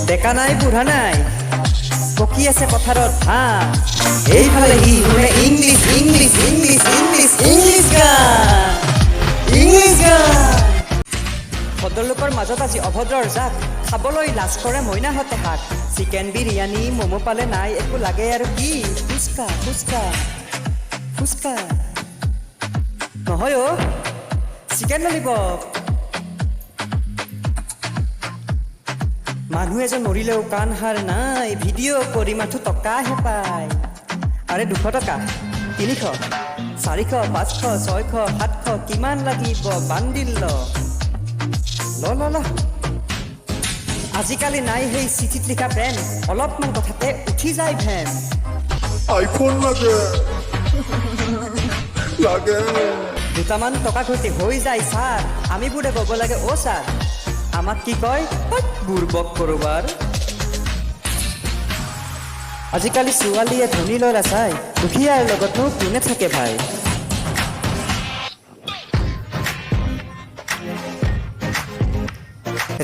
ডেকা নাই বুঢ়া নাই পকি আছে পথাৰত ধান এইফালে ই শুনে English English English English English গান ইংলিছ গান ভদ্ৰলোকৰ মাজত আজি অভদ্ৰৰ জাক খাবলৈ লাজ কৰে মইনাহঁতে হাত চিকেন বিৰিয়ানী ম'ম' পালে নাই একো লাগে আৰু কি ফুচকা ফুচকা ফুচকা নহয় অ' চিকেন ললিপপ মানুহ এজন মৰিলেও কাণ সাৰ নাই ভিডিঅ' কৰি মাথো টকাহে পায় আৰে 200 টকা 300 400 500 600 700 কিমান লাগিব বান্দিল ল আজিকালি নাই সেই চিঠিত লিখা পেন অলপমান কথাতে উঠি যায় ভেন আইফোন লাগে লাগে দুটামান টকা ঘটি হৈ যায় ছাৰ আমি বোৰে ক'ব লাগে অ' ছাৰ আমাক কি কয় বুৰ্বক কৰবাৰ আজিকালি ছোৱালীয়ে ধনী ল'ৰা চাই দুখীয়াৰ লগতনো কোনে থাকে ভাই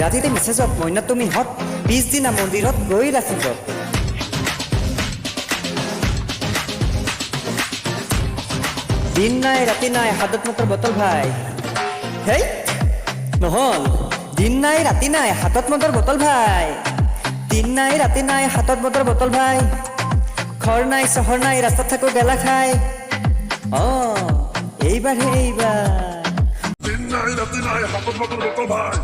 ৰাতিতে মেছেজত মইনা তুমি হত পিছদিনা মন্দিৰত গৈ ৰাখিব দিন নাই ৰাতি নাই হাতত মটৰ বটল ভাই হেই নহ'ল দিন নাই ৰাতি নাই হাতত মটৰ বটল ভাই দিন নাই ৰাতি নাই হাতত মটৰ বটল ভাই ঘৰ নাই চহৰ নাই ৰাস্তাত থাকো গেলা খাই এইবাৰহে এইবাৰ দিন নাই ৰাতি নাই হাতত মটৰ বটল ভাই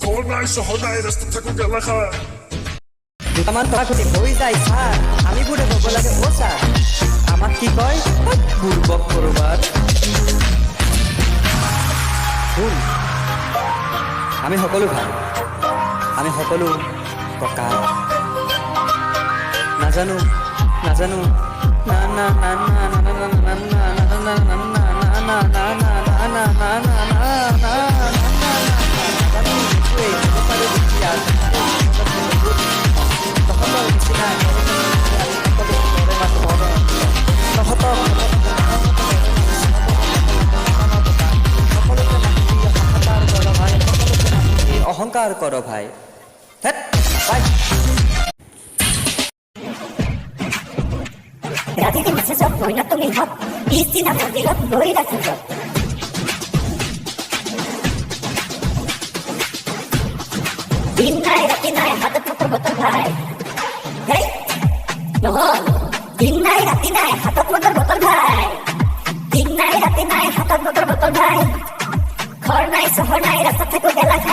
ঘৰ নাই চহৰ নাই ৰাস্তাত থাকো গেলা খাই দুটামান টকা ঘটি হৈ যায় ছাৰ আমি বোৰে ক'ব লাগে অ' ছাৰ আমাক কি কয় বুৰ্বক কৰবাৰ আমি সকলো ভাল আমি সকলো টকা নাজানো নাজানো না না না না না না না না না না না না অহংকাৰ কৰ ভাই হেট বাই ৰাতিতে মেছেজত মইনা তুমি হত পিছদিনা মন্দিৰত গৈ ৰাখিব দিন নাই ৰাতি নাই হাতত মটৰ বটল ভাই হেই নহ'ল দিন নাই ৰাতি নাই হাতত মটৰ বটল ভাই দিন নাই ৰাতি নাই হাতত মটৰ বটল ভাই ঘৰ নাই চহৰ নাই ৰাস্তাত থাকো গেলা